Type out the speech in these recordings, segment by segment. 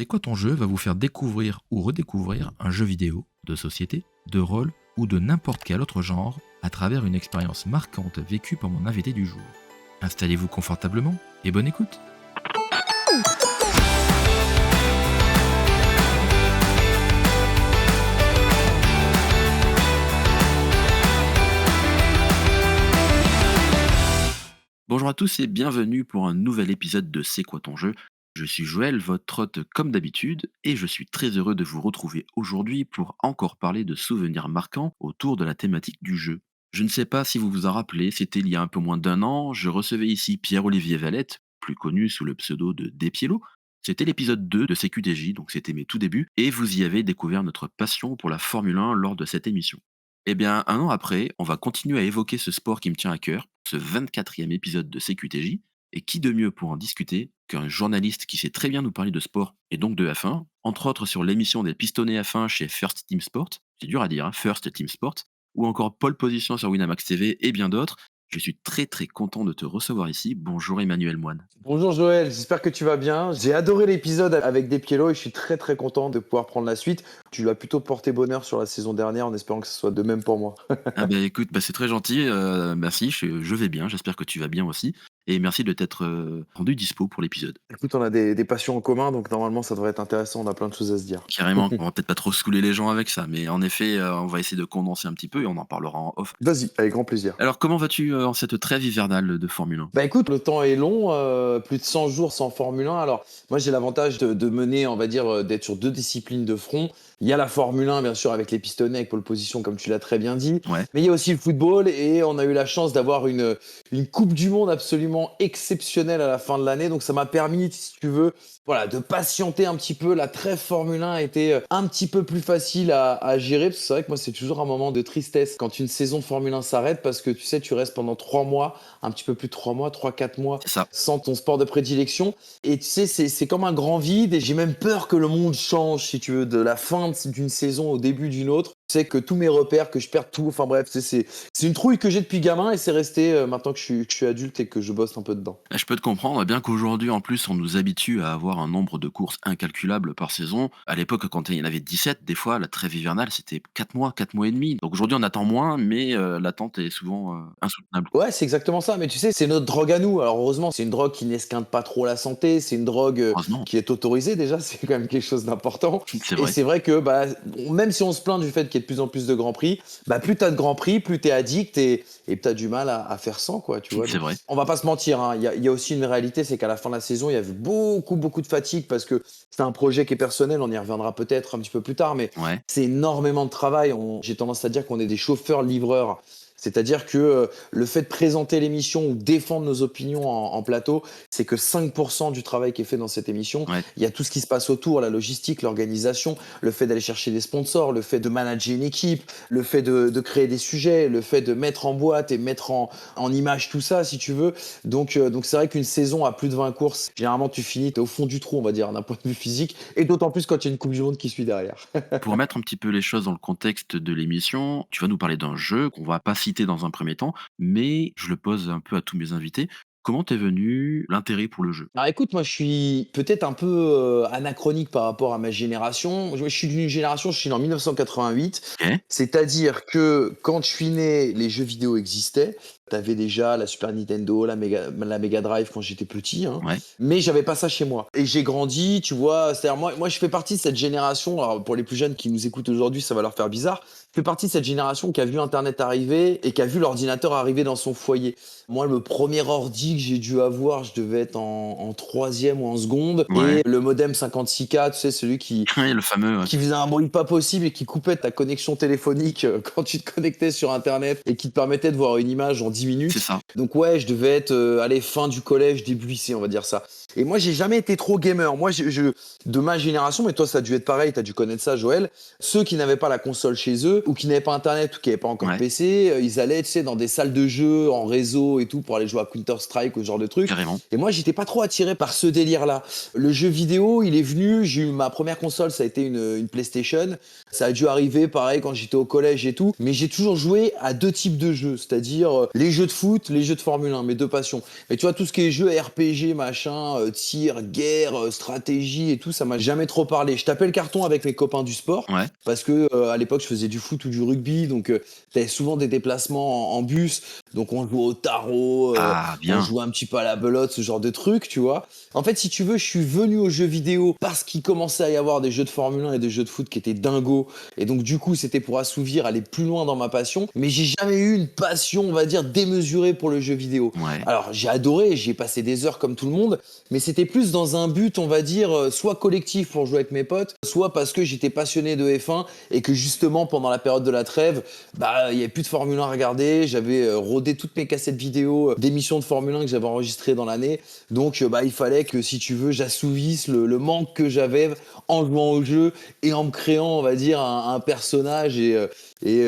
C'est quoi ton jeu va vous faire découvrir ou redécouvrir un jeu vidéo, de société, de rôle ou de n'importe quel autre genre à travers une expérience marquante vécue par mon invité du jour. Installez-vous confortablement et bonne écoute. Bonjour à tous et bienvenue pour un nouvel épisode de C'est quoi ton jeu? Je suis Joël, votre hôte comme d'habitude, et je suis très heureux de vous retrouver aujourd'hui pour encore parler de souvenirs marquants autour de la thématique du jeu. Je ne sais pas si vous vous en rappelez, c'était il y a un peu moins d'un an, je recevais ici Pierre-Olivier Valette, plus connu sous le pseudo de Despiello. C'était l'épisode 2 de CQTJ, donc c'était mes tout débuts, et vous y avez découvert notre passion pour la Formule 1 lors de cette émission. Eh bien, un an après, on va continuer à évoquer ce sport qui me tient à cœur, ce 24e épisode de CQTJ, et qui de mieux pour en discuter qu'un journaliste qui sait très bien nous parler de sport et donc de F1, entre autres sur l'émission des pistonnés F1 chez First Team Sport, c'est dur à dire, hein, First Team Sport, ou encore Pole Position sur Winamax TV et bien d'autres. Je suis très très content de te recevoir ici. Bonjour Emmanuel Moine. Bonjour Joël, j'espère que tu vas bien. J'ai adoré l'épisode avec Despiello et je suis très très content de pouvoir prendre la suite. Tu l'as plutôt porté bonheur sur la saison dernière en espérant que ce soit de même pour moi. Ah bah écoute, bah c'est très gentil, merci, je vais bien, j'espère que tu vas bien aussi. Et merci de t'être rendu dispo pour l'épisode. Écoute, on a des passions en commun, donc normalement ça devrait être intéressant, on a plein de choses à se dire. Carrément, on va peut-être pas trop saouler les gens avec ça, mais en effet, on va essayer de condenser un petit peu et on en parlera en off. Vas-y, avec grand plaisir. Alors comment vas-tu, en cette trêve hivernale de Formule 1? Bah écoute, le temps est long, plus de 100 jours sans Formule 1. Alors moi j'ai l'avantage de mener, on va dire, d'être sur deux disciplines de front. Il y a la Formule 1 bien sûr avec les pistonnets, avec pole position comme tu l'as très bien dit. Ouais, Mais il y a aussi le football et on a eu la chance d'avoir une Coupe du Monde absolument exceptionnelle à la fin de l'année. Donc ça m'a permis, si tu veux, voilà, de patienter un petit peu. La trêve Formule 1 était un petit peu plus facile à gérer. Parce que c'est vrai que moi c'est toujours un moment de tristesse quand une saison de Formule 1 s'arrête parce que tu sais, tu restes pendant 3 mois, un petit peu plus de 3 mois, 3, 4 mois, c'est ça. sans ton sport de prédilection. Et tu sais, c'est comme un grand vide et j'ai même peur que le monde change, si tu veux, de la fin d'une saison au début d'une autre. Tu sais que tous mes repères, que je perds tout, enfin bref, c'est une trouille que j'ai depuis gamin et c'est resté maintenant que je suis adulte et que je bosse un peu dedans. Je peux te comprendre, bien qu'aujourd'hui en plus on nous habitue à avoir un nombre de courses incalculable par saison. À l'époque quand il y en avait 17, des fois la trêve hivernale c'était 4 mois, 4 mois et demi. Donc aujourd'hui on attend moins, mais l'attente est souvent, insoutenable. Ouais, c'est exactement ça. Mais tu sais, c'est notre drogue à nous. Alors heureusement, c'est une drogue qui n'esquinte pas trop la santé. C'est une drogue Heureusement, qui est autorisée déjà. C'est quand même quelque chose d'important. c'est Et vrai, c'est vrai que bah, même si on se plaint du fait qu'il y ait de plus en plus de grands prix, bah, plus t'as de grands prix, plus t'es addict et t'as du mal à faire sans, quoi. Tu vois. c'est Donc, vrai. on va pas se mentir, hein. Il y a aussi une réalité, c'est qu'à la fin de la saison, il y avait beaucoup de fatigue parce que c'est un projet qui est personnel. On y reviendra peut-être un petit peu plus tard, mais Ouais, c'est énormément de travail. J'ai tendance à dire qu'on est des chauffeurs-livreurs. C'est-à-dire que le fait de présenter l'émission ou défendre nos opinions en plateau, c'est que 5% du travail qui est fait dans cette émission. ouais, Il y a tout ce qui se passe autour, la logistique, l'organisation, le fait d'aller chercher des sponsors, le fait de manager une équipe, le fait de créer des sujets, le fait de mettre en boîte et mettre en image tout ça, si tu veux. Donc c'est vrai qu'une saison à plus de 20 courses, généralement tu finis, t'es au fond du trou, on va dire, d'un point de vue physique, et d'autant plus quand il y a une Coupe du Monde qui suit derrière. Pour mettre un petit peu les choses dans le contexte de l'émission, tu vas nous parler d'un jeu qu'on va pas citer dans un premier temps, mais je le pose un peu à tous mes invités. Comment t'es venu l'intérêt pour le jeu? Alors écoute, moi je suis peut-être un peu anachronique par rapport à ma génération. Je suis d'une génération, je suis né en 1988, OK, c'est-à-dire que quand je suis né, les jeux vidéo existaient. T'avais déjà la Super Nintendo, la Mega Drive quand j'étais petit, hein, ouais, mais j'avais pas ça chez moi. Et j'ai grandi, tu vois, c'est-à-dire moi je fais partie de cette génération, alors pour les plus jeunes qui nous écoutent aujourd'hui, ça va leur faire bizarre, je fais partie de cette génération qui a vu Internet arriver et qui a vu l'ordinateur arriver dans son foyer. Moi, le premier ordi que j'ai dû avoir, je devais être en troisième ou en seconde. ouais, Et le modem 56K, tu sais, celui ouais, le fameux, qui faisait un bruit pas possible et qui coupait ta connexion téléphonique quand tu te connectais sur Internet et qui te permettait de voir une image en 10 c'est minutes. ça. Donc ouais, je devais être, allez, fin du collège, début lycée, on va dire ça. Et moi, j'ai jamais été trop gamer. Moi, de ma génération, mais toi, ça a dû être pareil, t'as dû connaître ça, Joël. Ceux qui n'avaient pas la console chez eux, ou qui n'avaient pas Internet, ou qui n'avaient pas encore de Ouais, PC, ils allaient, tu sais, dans des salles de jeu, en réseau et tout, pour aller jouer à Counter-Strike ou ce genre de trucs. carrément. Et moi, j'étais pas trop attiré par ce délire-là. Le jeu vidéo, il est venu, j'ai eu ma première console, ça a été une PlayStation. Ça a dû arriver, pareil, quand j'étais au collège et tout. Mais j'ai toujours joué à deux types de jeux, c'est-à-dire les jeux de foot, les jeux de Formule 1, mes deux passions. Et tu vois, tout ce qui est jeux RPG, machin, tir, guerre, stratégie et tout, ça m'a jamais trop parlé. Je tapais le carton avec mes copains du sport Ouais. parce que, à l'époque, je faisais du foot ou du rugby, donc tu souvent des déplacements en bus, donc on jouait au tarot, Ah on bien. jouait un petit peu à la belote, ce genre de trucs, tu vois? En fait, si tu veux, je suis venu aux jeux vidéo parce qu'il commençait à y avoir des jeux de Formule 1 et des jeux de foot qui étaient dingos et donc du coup, c'était pour assouvir, aller plus loin dans ma passion, mais j'ai jamais eu une passion, on va dire, démesurée pour le jeu vidéo. Ouais. Alors, j'ai adoré, j'y ai passé des heures comme tout le monde, mais c'était plus dans un but, on va dire, soit collectif pour jouer avec mes potes, soit parce que j'étais passionné de F1 et que justement, pendant la période de la trêve, bah, il y avait plus de Formule 1 à regarder, j'avais rodé toutes mes cassettes vidéo d'émissions de Formule 1 que j'avais enregistrées dans l'année, donc bah, il fallait que, si tu veux, j'assouvisse le manque que j'avais en jouant au jeu et en me créant, on va dire, un personnage et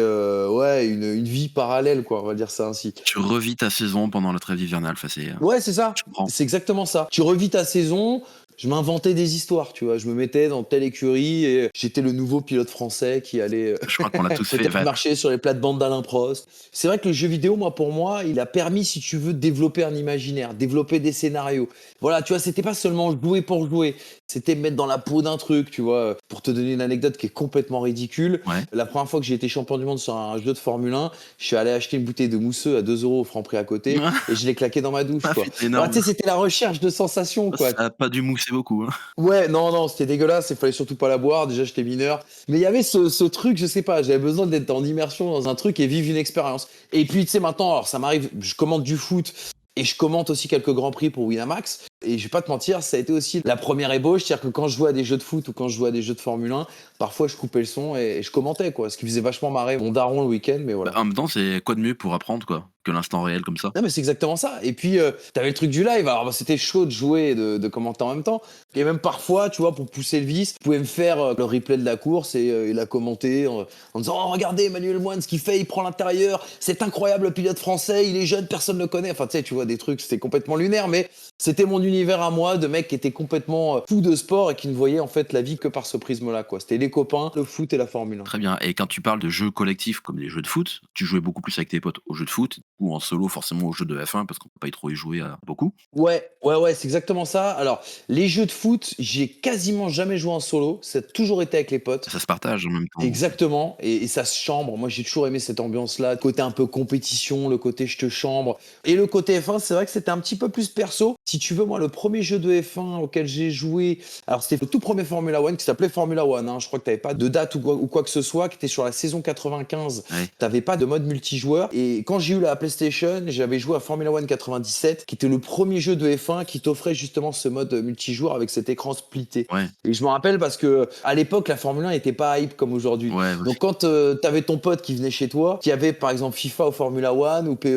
ouais, une vie parallèle, quoi, on va dire ça ainsi. Tu revis ta saison pendant la trêve hivernale, enfin c'est, Ouais, c'est ça. je comprends. C'est exactement ça. Tu revis ta saison, je m'inventais des histoires, tu vois. Je me mettais dans telle écurie et j'étais le nouveau pilote français qui allait Je crois qu'on l'a tous fait, peut-être enfin, marcher sur les plates-bandes d'Alain Prost. C'est vrai que le jeu vidéo, moi, pour moi, il a permis, si tu veux, de développer un imaginaire, développer des scénarios. Voilà, tu vois, c'était pas seulement jouer pour jouer, c'était me mettre dans la peau d'un truc, tu vois. Pour te donner une anecdote qui est complètement ridicule, ouais. la première fois que j'ai été champion du monde sur un jeu de Formule 1, je suis allé acheter une bouteille de mousseux à 2 € au Franprix à côté et je l'ai claqué dans ma douche, Ah quoi. c'est Voilà, énorme. tu sais, c'était la recherche de sensations, quoi. Ça a pas dû mousser beaucoup, hein. Ouais, non, non, c'était dégueulasse, il fallait surtout pas la boire, déjà j'étais mineur. Mais il y avait ce truc, je sais pas, j'avais besoin d'être en immersion dans un truc et vivre une expérience. Et puis, tu sais, maintenant, alors ça m'arrive, je commente du foot et je commente aussi quelques grands prix pour Winamax. Et je vais pas te mentir, ça a été aussi la première ébauche, c'est-à-dire que quand je jouais à des jeux de foot ou quand je jouais à des jeux de Formule 1, parfois je coupais le son et je commentais, quoi. Ce qui faisait vachement marrer mon daron le week-end, mais Bah, voilà. en même temps, c'est quoi de mieux pour apprendre, quoi, que l'instant réel comme ça? Non, mais c'est exactement ça. Et puis, t'avais le truc du live. Alors, bah, c'était chaud de jouer et de commenter en même temps. Et même parfois, tu vois, pour pousser le vice, tu pouvais me faire le replay de la course et la commenter en disant: Oh, regardez Emmanuel Moine, ce qu'il fait, il prend l'intérieur. C'est incroyable, le pilote français, il est jeune, personne ne le connaît. Enfin, tu sais, tu vois, des trucs, c'était complètement lunaire, mais c'était mon univers à moi de mec qui était complètement fou de sport et qui ne voyait en fait la vie que par ce prisme-là, quoi. C'était les copains, le foot et la Formule 1. Très bien, et quand tu parles de jeux collectifs comme les jeux de foot, tu jouais beaucoup plus avec tes potes aux jeux de foot ou en solo forcément aux jeux de F1 parce qu'on peut pas y trop y jouer à beaucoup? Ouais, ouais, ouais, c'est exactement ça. Alors, les jeux de foot, j'ai quasiment jamais joué en solo. Ça a toujours été avec les potes. Ça se partage en même temps. Exactement, et ça se chambre. Moi, j'ai toujours aimé cette ambiance-là, le côté un peu compétition, le côté je te chambre. Et le côté F1, c'est vrai que c'était un petit peu plus perso. Si tu veux, moi, le premier jeu de F1 auquel j'ai joué, alors c'était le tout premier Formula One qui s'appelait Formula One, hein. Je crois que t'avais pas de date ou quoi que ce soit, qui était sur la saison 95. Ouais. T'avais pas de mode multijoueur. Et quand j'ai eu la PlayStation, j'avais joué à Formula One 97, qui était le premier jeu de F1 qui t'offrait justement ce mode multijoueur avec cet écran splitté. Ouais, Et je me rappelle parce que à l'époque, la Formule 1 n'était pas hype comme aujourd'hui. ouais Donc aussi. quand t'avais ton pote qui venait chez toi, qui avait par exemple FIFA ou Formula One ou PES,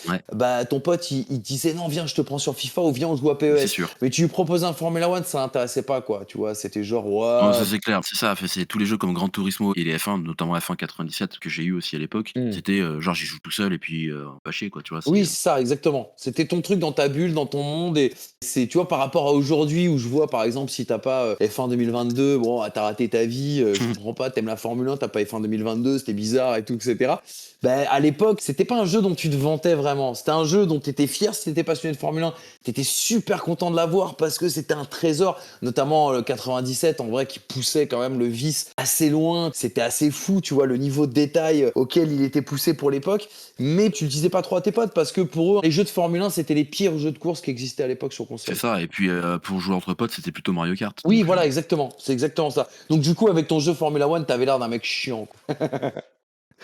Ouais, bah ton pote il disait non viens je te prends sur FIFA ou viens on joue à c'est PES. sûr. Mais tu lui proposais un Formula One, ça l'intéressait pas quoi, tu vois, c'était genre Non, ça ouais. c'est clair, c'est ça, enfin, c'est tous les jeux comme Gran Turismo et les F1, notamment F1 97 que j'ai eu aussi à l'époque, Hmm. c'était, genre j'y joue tout seul et puis, pas chier quoi, tu vois? Oui, c'est ça, exactement. C'était ton truc dans ta bulle, dans ton monde. Et c'est, tu vois, par rapport à aujourd'hui, où je vois, par exemple, si t'as pas F1 2022, bon, t'as raté ta vie, je comprends pas, t'aimes la Formule 1, t'as pas F1 2022, c'était bizarre et tout, etc. Ben, à l'époque, c'était pas un jeu dont tu te vantais vraiment. C'était un jeu dont t'étais fier si t'étais passionné de Formule 1. T'étais super content de l'avoir parce que c'était un trésor, notamment le 97, en vrai, qui poussait quand même le vice assez loin. C'était assez fou, tu vois, le niveau de détail auquel il était poussé pour l'époque. Mais tu le disais pas trop à tes potes parce que pour eux, les jeux de Formule 1, c'était les pires jeux de course qui existaient à l'époque sur C'est console. ça, et puis, pour jouer entre potes, c'était plutôt Mario Kart, Oui, donc voilà, exactement. C'est exactement ça. Donc du coup, avec ton jeu Formula One, t'avais l'air d'un mec chiant, quoi.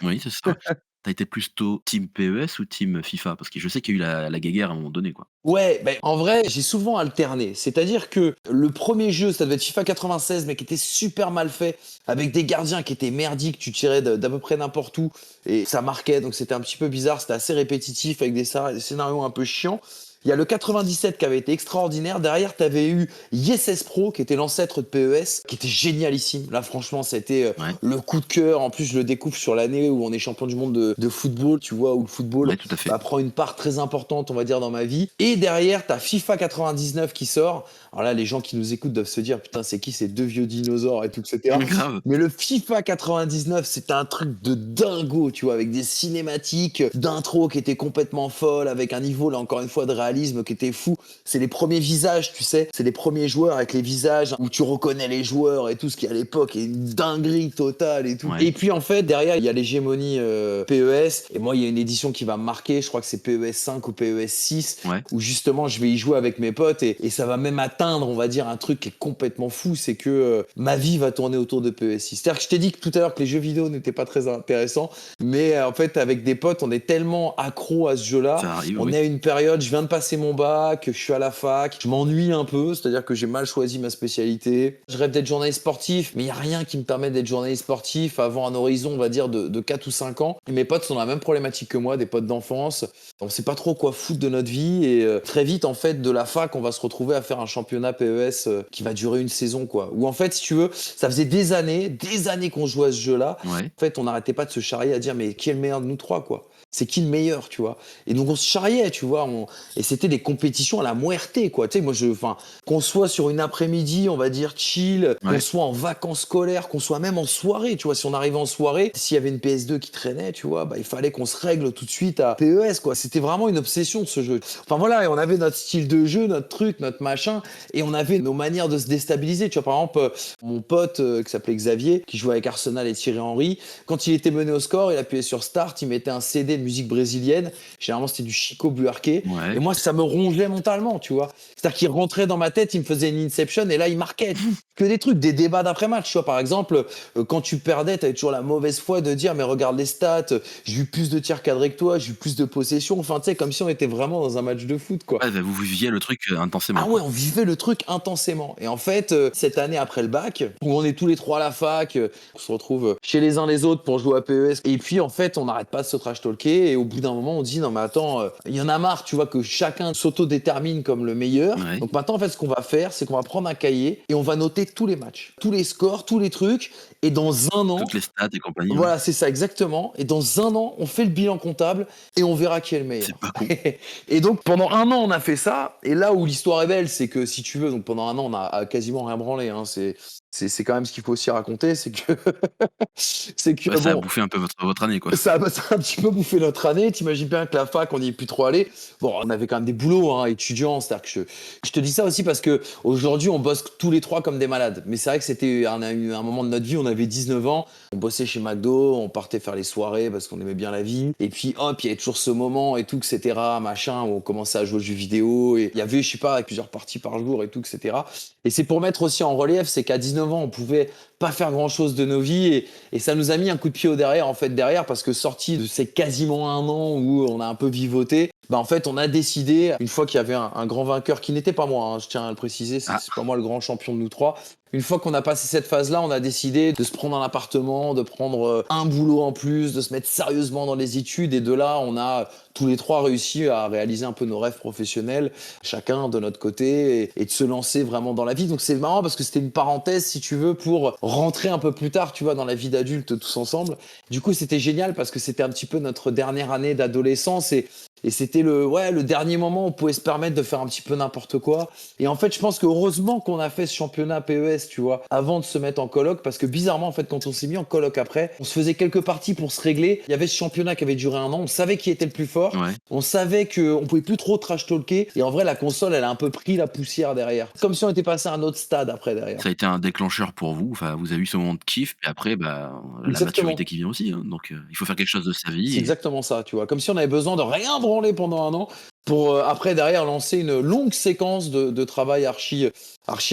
oui, c'est ça. Tu été plutôt team PES ou team FIFA? Parce que je sais qu'il y a eu la guéguerre à un moment donné, quoi. Ouais, ben en vrai, j'ai souvent alterné. C'est-à-dire que le premier jeu, ça devait être FIFA 96, mais qui était super mal fait, avec des gardiens qui étaient merdiques, tu tirais d'à peu près n'importe où, et ça marquait, donc c'était un petit peu bizarre, c'était assez répétitif, avec des scénarios un peu chiants. Il y a le 97 qui avait été extraordinaire. Derrière, tu avais eu YesS Pro, qui était l'ancêtre de PES, qui était génialissime. Là, franchement, c'était Ouais, le coup de cœur. En plus, je le découvre sur l'année où on est champion du monde de football, tu vois, où le football ouais, tout à fait. bah, prend une part très importante, on va dire, dans ma vie. Et derrière, t'as FIFA 99 qui sort. Alors là, les gens qui nous écoutent doivent se dire, putain, c'est qui ces deux vieux dinosaures et tout, etc. Grave. Mais le FIFA 99, c'était un truc de dingo, tu vois, avec des cinématiques d'intro qui étaient complètement folles, avec un niveau, là, encore une fois, de réalisme réalisme qui était fou. C'est les premiers visages, tu sais. C'est les premiers joueurs avec les visages où tu reconnais les joueurs et tout, ce qui à l'époque est une dinguerie totale et tout. Ouais. Et puis en fait, derrière, il y a l'hégémonie PES. Et moi, il y a une édition qui va me marquer. Je crois que c'est PES 5 ou PES 6 Ouais. où justement, je vais y jouer avec mes potes et ça va même atteindre, on va dire, un truc qui est complètement fou. C'est que ma vie va tourner autour de PES 6. C'est-à-dire que je t'ai dit tout à l'heure que les jeux vidéo n'étaient pas très intéressants. Mais en fait, avec des potes, on est tellement accro à ce jeu-là. Ça arrive, On oui. est à une période, je viens de passer mon bac, je suis à la fac, je m'ennuie un peu, c'est-à-dire que j'ai mal choisi ma spécialité. Je rêve d'être journaliste sportif, mais il n'y a rien qui me permet d'être journaliste sportif avant un horizon, on va dire, de 4 ou 5 ans. Et mes potes sont dans la même problématique que moi, des potes d'enfance. On sait pas trop quoi foutre de notre vie et très vite, en fait, de la fac, on va se retrouver à faire un championnat PES qui va durer une saison, quoi. Où en fait, si tu veux, ça faisait des années qu'on jouait à ce jeu-là. Ouais. En fait, on n'arrêtait pas de se charrier à dire, mais qui est le meilleur de nous trois, quoi? C'est qui le meilleur, tu vois? Et donc on se charriait, tu vois, et c'était des compétitions à la muerte, quoi. Tu sais, moi, enfin, qu'on soit sur une après-midi, on va dire chill, qu'on Ouais. soit en vacances scolaires, qu'on soit même en soirée, tu vois. Si on arrivait en soirée, s'il y avait une PS2 qui traînait, tu vois, bah, il fallait qu'on se règle tout de suite à PES, quoi. C'était vraiment une obsession, ce jeu. Enfin voilà, et on avait notre style de jeu, notre truc, notre machin, et on avait nos manières de se déstabiliser. Tu vois, par exemple, mon pote qui s'appelait Xavier, qui jouait avec Arsenal et Thierry Henry, quand il était mené au score, il appuyait sur Start, il mettait un CD de musique brésilienne. Généralement, c'était du Chico Buarque. Et Ouais. moi, ça me rongeait mentalement, tu vois. C'est-à-dire qu'il rentrait dans ma tête, il me faisait une inception et là, il marquait. Que des trucs, des débats d'après-match. Tu vois, par exemple, quand tu perdais, tu avais toujours la mauvaise foi de dire, mais regarde les stats, j'ai eu plus de tirs cadrés que toi, j'ai eu plus de possession. Enfin, tu sais, comme si on était vraiment dans un match de foot, quoi. Ouais, bah, vous viviez le truc, intensément, Ah ouais, quoi. on vivait le truc intensément. Et en fait, cette année après le bac, où on est tous les trois à la fac, on se retrouve chez les uns les autres pour jouer à PES. Et puis en fait, on n'arrête pas de se trash talker. Et au bout d'un moment, on dit non mais attends, il y en a marre, tu vois, que chacun s'auto-détermine comme le meilleur. Ouais. Donc maintenant, en fait, ce qu'on va faire, c'est qu'on va prendre un cahier et on va noter tous les matchs, tous les scores, tous les trucs. Et dans un an, Toutes les stats et compagnie, ouais. voilà, c'est ça exactement. Et dans un an, on fait le bilan comptable et on verra qui est le C'est meilleur. pas con. Et donc pendant un an, on a fait ça. Et là où l'histoire est belle, c'est que si tu veux, donc pendant un an, on a quasiment rien branlé. Hein. C'est quand même ce qu'il faut aussi raconter, c'est que c'est que Ouais, ça a bon, bouffé un peu votre année, quoi. ça a un petit peu bouffé notre année. T'imagines bien que la fac, on n'y est plus trop allé. Bon, on avait quand même des boulots hein, étudiants. C'est-à-dire que je te dis ça aussi parce que aujourd'hui, on bosse tous les trois comme des malades. Mais c'est vrai que c'était un moment de notre vie, on avait 19 ans. On bossait chez McDo, on partait faire les soirées parce qu'on aimait bien la vie. Et puis hop, il y avait toujours ce moment et tout, etc. Machin, où on commençait à jouer aux jeux vidéo. Et il y avait, je sais pas, plusieurs parties par jour et tout, etc. Et c'est pour mettre aussi en relief, c'est qu'à 19 ans, on pouvait pas faire grand chose de nos vies et ça nous a mis un coup de pied au derrière en fait derrière parce que sorti de ces quasiment un an où on a un peu vivoté, bah en fait on a décidé une fois qu'il y avait un grand vainqueur qui n'était pas moi, hein, je tiens à le préciser, c'est Ah, pas moi le grand champion de nous trois. Une fois qu'on a passé cette phase-là, on a décidé de se prendre un appartement, de prendre un boulot en plus, de se mettre sérieusement dans les études. Et de là, on a tous les trois réussi à réaliser un peu nos rêves professionnels, chacun de notre côté, et de se lancer vraiment dans la vie. Donc c'est marrant parce que c'était une parenthèse, si tu veux, pour rentrer un peu plus tard, tu vois, dans la vie d'adulte tous ensemble. Du coup, c'était génial parce que c'était un petit peu notre dernière année d'adolescence et c'était le dernier moment où on pouvait se permettre de faire un petit peu n'importe quoi. Et en fait, je pense que heureusement qu'on a fait ce championnat PES, tu vois, avant de se mettre en coloc, parce que bizarrement, en fait, quand on s'est mis en coloc après, on se faisait quelques parties pour se régler. Il y avait ce championnat qui avait duré un an. On savait qui était le plus fort. ouais. On savait qu'on pouvait plus trop trash talker. Et en vrai, la console, elle a un peu pris la poussière derrière. Comme si on était passé à un autre stade après derrière. Ça a été un déclencheur pour vous. Enfin, vous avez eu ce moment de kiff, puis après, bah, la maturité Exactement. qui vient aussi, hein. Donc, il faut faire quelque chose de sa C'est vie et exactement ça, tu vois. Comme si on avait besoin de rien branler pendant un an pour après derrière lancer une longue séquence de travail archi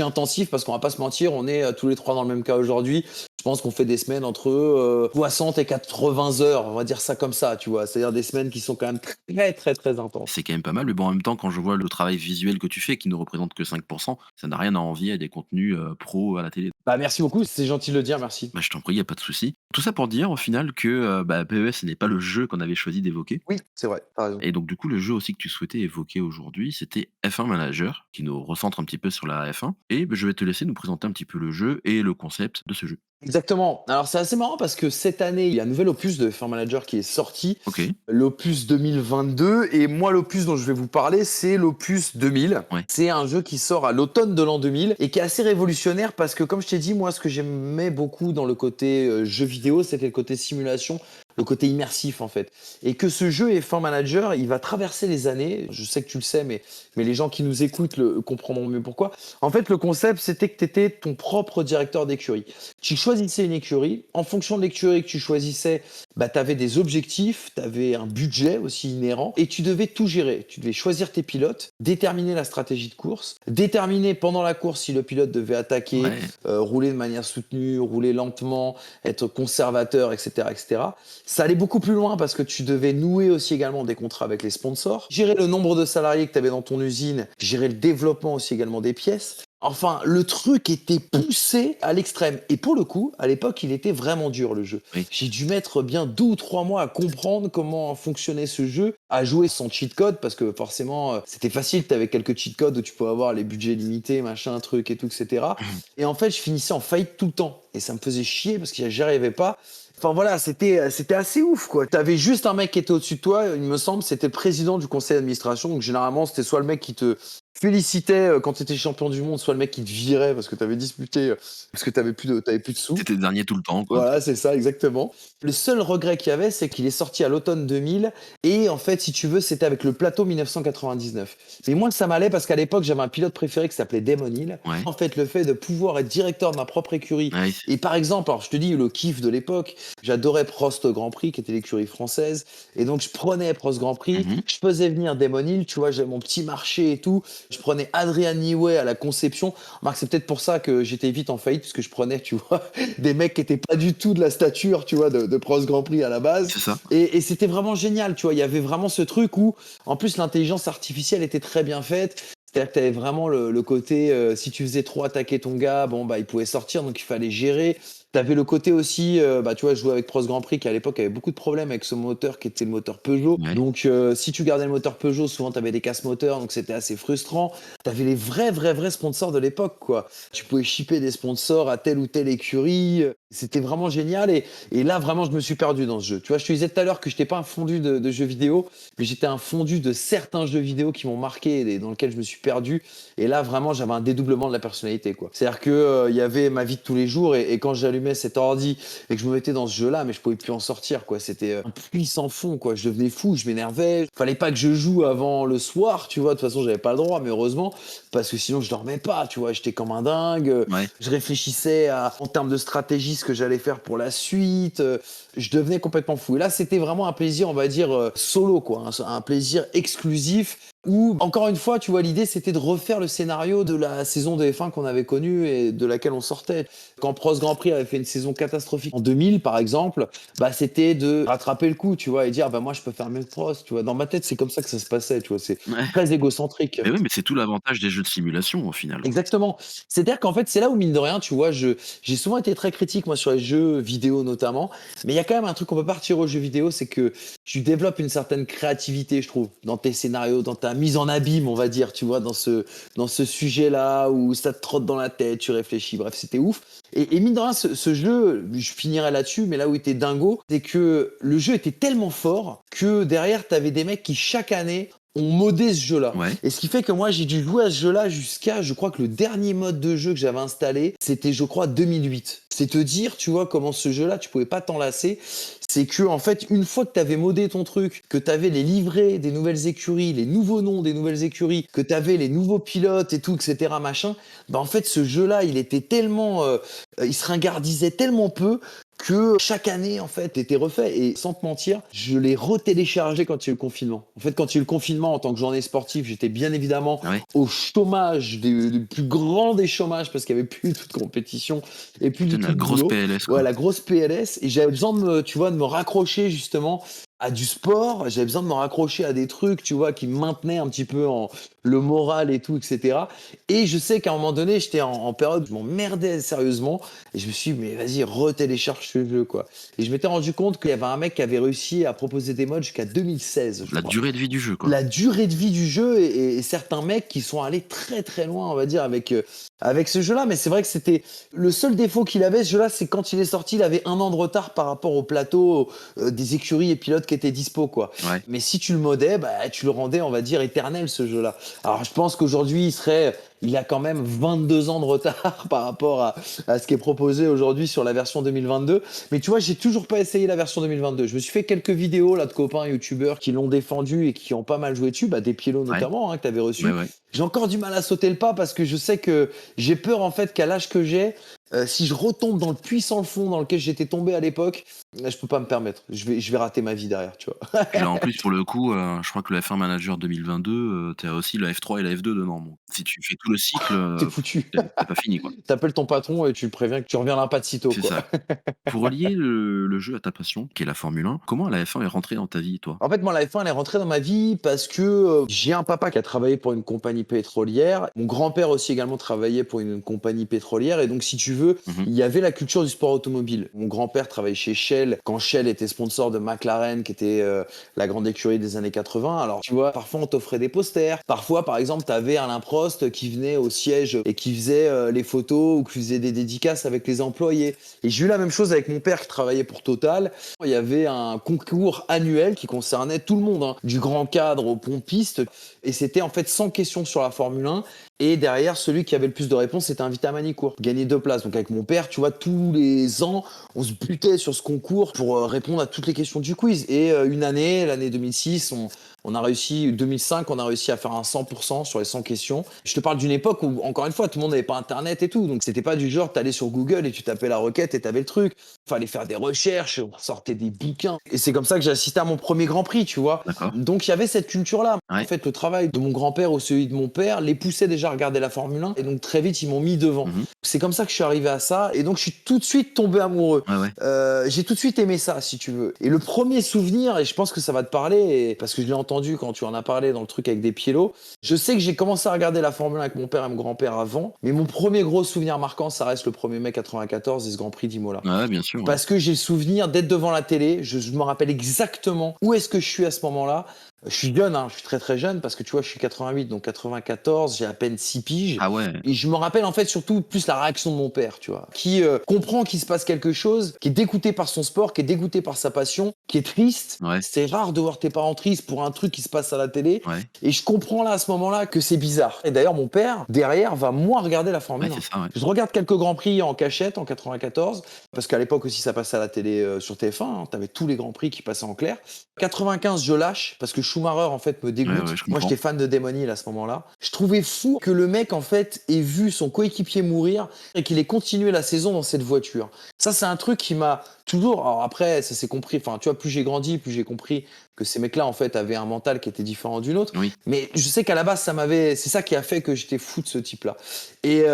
intensif parce qu'on va pas se mentir, on est tous les trois dans le même cas aujourd'hui. Je pense qu'on fait des semaines entre 60 et 80 heures, on va dire ça comme ça, tu vois. C'est-à-dire des semaines qui sont quand même très très très intenses. c'est quand même pas mal. Mais bon, en même temps, quand je vois le travail visuel que tu fais, qui ne représente que 5, ça n'a rien à envier à des contenus, pro à la télé. Bah merci beaucoup, c'est gentil de le dire, merci. Bah, je t'en prie, y a pas de souci. Tout ça pour dire au final que, bah, PES n'est pas le jeu qu'on avait choisi d'évoquer. Oui, c'est vrai, t'as raison. Et donc du coup, le jeu aussi que tu souhaitais évoquer aujourd'hui, c'était F1 Manager, qui nous recentre un petit peu sur la F1 et bah, je vais te laisser nous présenter un petit peu le jeu et le concept de ce jeu. Exactement. Alors c'est assez marrant parce que cette année, il y a un nouvel opus de Farm Manager qui est sorti, OK, l'opus 2022, et moi l'opus dont je vais vous parler, c'est l'opus 2000. ouais, C'est un jeu qui sort à l'automne de l'an 2000 et qui est assez révolutionnaire parce que comme je t'ai dit, moi ce que j'aimais beaucoup dans le côté jeu vidéo, c'était le côté simulation. le côté immersif en fait. Et que ce jeu F1 Manager, il va traverser les années. Je sais que tu le sais, mais les gens qui nous écoutent comprendront mieux pourquoi. En fait, le concept, c'était que tu étais ton propre directeur d'écurie. Tu choisissais une écurie. En fonction de l'écurie que tu choisissais, bah, tu avais des objectifs, tu avais un budget aussi inhérent et tu devais tout gérer. Tu devais choisir tes pilotes, déterminer la stratégie de course, déterminer pendant la course si le pilote devait attaquer, Ouais, rouler de manière soutenue, rouler lentement, être conservateur, etc., etc. Ça allait beaucoup plus loin parce que tu devais nouer aussi également des contrats avec les sponsors, gérer le nombre de salariés que tu avais dans ton usine, gérer le développement aussi également des pièces. Enfin, le truc était poussé à l'extrême. Et pour le coup, à l'époque, il était vraiment dur le jeu. oui. J'ai dû mettre bien 2 ou 3 mois à comprendre comment fonctionnait ce jeu, à jouer sans cheat code, parce que forcément, c'était facile, tu avais quelques cheat codes où tu pouvais avoir les budgets limités, machin, truc et tout, etc. Et en fait, je finissais en faillite tout le temps. Et ça me faisait chier parce que j'y arrivais pas. Enfin voilà, c'était assez ouf quoi. T'avais juste un mec qui était au-dessus de toi, il me semble, c'était le président du conseil d'administration. Donc généralement, c'était soit le mec qui te félicitait quand tu étais champion du monde, soit le mec qui te virait parce que t'avais disputé, parce que t'avais plus de sous. Tu dernier tout le temps, quoi. Voilà, c'est ça, exactement. Le seul regret qu'il y avait, c'est qu'il est sorti à l'automne 2000 et en fait, si tu veux, c'était avec le plateau 1999. Mais moi, ça m'allait parce qu'à l'époque, j'avais un pilote préféré qui s'appelait Damon Hill. Ouais. En fait, le fait de pouvoir être directeur de ma propre écurie Ouais, et par exemple, alors je te dis le kiff de l'époque, j'adorais Prost Grand Prix qui était l'écurie française et donc je prenais Prost Grand Prix, mmh. je faisais venir Damon Hill, tu vois, j'avais mon petit marché et tout, je prenais Adrian Newey à la conception. Marc, c'est peut-être pour ça que j'étais vite en faillite parce que je prenais, tu vois, des mecs qui étaient pas du tout de la stature, tu vois, de Prost Grand Prix à la base. C'est ça. Et c'était vraiment génial, tu vois. Il y avait vraiment ce truc où, en plus, l'intelligence artificielle était très bien faite. C'est-à-dire que tu avais vraiment le côté, si tu faisais trop attaquer ton gars, bon, bah, il pouvait sortir, donc il fallait gérer. Tu avais le côté aussi, bah, tu vois, je jouais avec Prost Grand Prix qui à l'époque avait beaucoup de problèmes avec ce moteur qui était le moteur Peugeot. Ouais. Donc, si tu gardais le moteur Peugeot, souvent tu avais des casse-moteurs, donc c'était assez frustrant. Tu avais les vrais sponsors de l'époque, quoi. Tu pouvais shipper des sponsors à telle ou telle écurie. C'était vraiment génial. Et là, vraiment, je me suis perdu dans ce jeu. Tu vois, je te disais tout à l'heure que je n'étais pas un fondu de jeux vidéo, mais j'étais un fondu de certains jeux vidéo qui m'ont marqué et dans lesquels je me suis perdu. Et là, vraiment, j'avais un dédoublement de la personnalité, quoi. C'est-à-dire que il y avait ma vie de tous les jours et quand j'allumais cet ordi et que je me mettais dans ce jeu-là, mais je pouvais plus en sortir, quoi. C'était un puits sans fond, quoi. Je devenais fou, je m'énervais. Fallait pas que je joue avant le soir, tu vois. De toute façon, j'avais pas le droit, mais heureusement, parce que sinon, je dormais pas, tu vois. J'étais comme un dingue. Ouais. Je réfléchissais en termes de stratégie ce que j'allais faire pour la suite. Je devenais complètement fou. Et là, c'était vraiment un plaisir, on va dire, solo, quoi. Un plaisir exclusif où, encore une fois, tu vois, l'idée, c'était de refaire le scénario de la saison de F1 qu'on avait connue et de laquelle on sortait. Quand Prost Grand Prix avait fait une saison catastrophique en 2000, par exemple, bah, c'était de rattraper le coup, tu vois, et dire, bah, moi, je peux faire mieux que Prost, tu vois. Dans ma tête, c'est comme ça que ça se passait, tu vois. C'est Ouais. très égocentrique. Mais oui, mais c'est tout l'avantage des jeux de simulation, au final. Exactement. C'est-à-dire qu'en fait, c'est là où, mine de rien, tu vois, j'ai souvent été très critique, moi, sur les jeux vidéo notamment. Mais il y a quand même un truc qu'on peut pas retirer aux jeux vidéo, c'est que tu développes une certaine créativité, je trouve, dans tes scénarios, dans ta mise en abîme, on va dire, tu vois, dans ce sujet-là où ça te trotte dans la tête, tu réfléchis. Bref, c'était ouf. Et mine de rien, ce jeu, je finirai là-dessus, mais là où il était dingo, c'est que le jeu était tellement fort que derrière, tu avais des mecs qui, chaque année, ont modé ce jeu-là. Ouais. Et ce qui fait que moi, j'ai dû jouer à ce jeu-là jusqu'à, je crois que le dernier mode de jeu que j'avais installé, c'était, je crois, 2008. C'est te dire, tu vois, comment ce jeu-là, tu pouvais pas t'en lasser. C'est que, en fait, une fois que tu avais modé ton truc, que tu avais les livrets des nouvelles écuries, les nouveaux noms des nouvelles écuries, que tu avais les nouveaux pilotes et tout, etc., machin, bah, en fait, ce jeu-là, il était tellement, il se ringardisait tellement peu que chaque année, en fait, était refait. Et sans te mentir, je l'ai retéléchargé quand il y a eu le confinement. En fait, quand il y a eu le confinement, en tant que journaliste sportif, j'étais bien évidemment Ouais. au chômage, du plus grand des chômages, parce qu'il n'y avait plus de compétition et plus du Putain, tout la de grosse boulot. PLS, Ouais, quoi. la grosse PLS. Et j'avais besoin de me, tu vois, de me raccrocher justement à du sport. J'avais besoin de me raccrocher à des trucs, tu vois, qui me maintenaient un petit peu en le moral et tout, etc. Et je sais qu'à un moment donné, j'étais en période où je m'emmerdais sérieusement. Et je me suis dit, mais vas-y, retélécharge ce jeu, quoi. Et je m'étais rendu compte qu'il y avait un mec qui avait réussi à proposer des mods jusqu'à 2016, je La crois. durée de vie du jeu, quoi. La durée de vie du jeu et certains mecs qui sont allés très très loin, on va dire, avec ce jeu-là. Mais c'est vrai que c'était le seul défaut qu'il avait, ce jeu-là, c'est quand il est sorti, il avait 1 an de retard par rapport au plateau des écuries et pilotes qui étaient dispo, quoi. Ouais. Mais si tu le modais, bah, tu le rendais, on va dire, éternel, ce jeu-là. Alors, je pense qu'aujourd'hui, il serait il a quand même 22 ans de retard par rapport à ce qui est proposé aujourd'hui sur la version 2022. Mais tu vois, j'ai toujours pas essayé la version 2022. Je me suis fait quelques vidéos là de copains youtubeurs qui l'ont défendu et qui ont pas mal joué dessus, bah, des Pielo Ouais, notamment, hein, que tu avais ouais, reçu. ouais. J'ai encore du mal à sauter le pas parce que je sais que j'ai peur en fait qu'à l'âge que j'ai, si je retombe dans le puits sans le fond dans lequel j'étais tombé à l'époque, je peux pas me permettre. Je vais rater ma vie derrière, tu vois. Puis là, en plus, pour le coup, je crois que le F1 Manager 2022, tu as aussi la F3 et la F2 dedans, donc si tu fais tout le cycle, T'es foutu. tu pas fini, quoi. T'appelles ton patron et tu le préviens que tu reviendras pas de sitôt, C'est quoi. ça. Pour relier le jeu à ta passion, qui est la Formule 1, comment la F1 est rentrée dans ta vie, toi? En fait, moi, la F1, elle est rentrée dans ma vie parce que j'ai un papa qui a travaillé pour une compagnie pétrolière. Mon grand-père aussi également travaillait pour une compagnie pétrolière. Et donc, si tu veux, Mmh. il y avait la culture du sport automobile. Mon grand-père travaillait chez Shell quand Shell était sponsor de McLaren, qui était la grande écurie des années 80. Alors, tu vois, parfois, on t'offrait des posters. Parfois, par exemple, tu avais Alain Prost qui venait au siège et qui faisait les photos ou qui faisait des dédicaces avec les employés. Et j'ai eu la même chose avec mon père qui travaillait pour Total. Il y avait un concours annuel qui concernait tout le monde, hein, du grand cadre au pompiste. Et c'était en fait 100 questions sur la Formule 1. Et derrière, celui qui avait le plus de réponses était invité à Manicourt, gagner 2 places. Donc avec mon père, tu vois, tous les ans, on se butait sur ce concours pour répondre à toutes les questions du quiz. Et une année, l'année 2006, on a réussi, 2005, on a réussi à faire un 100% sur les 100 questions. Je te parle d'une époque où, encore une fois, tout le monde n'avait pas Internet et tout. Donc c'était pas du genre, t'allais sur Google et tu tapais la requête et t'avais le truc. Fallait faire des recherches, on sortait des bouquins. Et c'est comme ça que j'ai assisté à mon premier Grand Prix, tu vois. D'accord. Donc il y avait cette culture-là. En Ouais. fait, le travail de mon grand-père ou celui de mon père les poussait déjà à regarder la Formule 1. Et donc très vite, ils m'ont mis devant. Mmh. C'est comme ça que je suis arrivé à ça. Et donc je suis tout de suite tombé amoureux. Ouais, ouais. J'ai tout de suite aimé ça, si tu veux. Et le premier souvenir, et je pense que ça va te parler, parce que je l'ai entendu quand tu en as parlé dans le truc avec des Piélos, je sais que j'ai commencé à regarder la Formule 1 avec mon père et mon grand-père avant. Mais mon premier gros souvenir marquant, ça reste le 1er mai 94 et ce Grand Prix d'Imola. Ouais, ouais, bien sûr, ouais. Parce que j'ai le souvenir d'être devant la télé, je me rappelle exactement où est-ce que je suis à ce moment-là. Je suis jeune, hein, je suis très très jeune parce que tu vois, je suis 88, donc 94, j'ai à peine 6 piges. Ah ouais, Et je me rappelle en fait surtout plus la réaction de mon père, tu vois, qui comprend qu'il se passe quelque chose, qui est dégoûté par son sport, qui est dégoûté par sa passion, qui est triste. ouais, C'est rare de voir tes parents tristes pour un truc qui se passe à la télé. ouais. Et je comprends là à ce moment-là que c'est bizarre. Et d'ailleurs, mon père, derrière, va moins regarder la Ouais, Formule 1. c'est ça, ouais. Je regarde quelques Grands Prix en cachette en 94, parce qu'à l'époque aussi ça passait à la télé sur TF1, hein, t'avais tous les Grands Prix qui passaient en clair. 95, je lâche, parce que Schumacher en fait me Ouais, dégoûte. ouais, je Moi comprends. j'étais fan de Damon Hill à ce moment-là. Je trouvais fou que le mec en fait ait vu son coéquipier mourir et qu'il ait continué la saison dans cette voiture. Ça c'est un truc qui m'a toujours... Alors après, ça s'est compris, enfin tu vois, plus j'ai grandi, plus j'ai compris que ces mecs-là en fait avaient un mental qui était différent du nôtre. Oui, Mais je sais qu'à la base, c'est ça qui a fait que j'étais fou de ce type-là. Et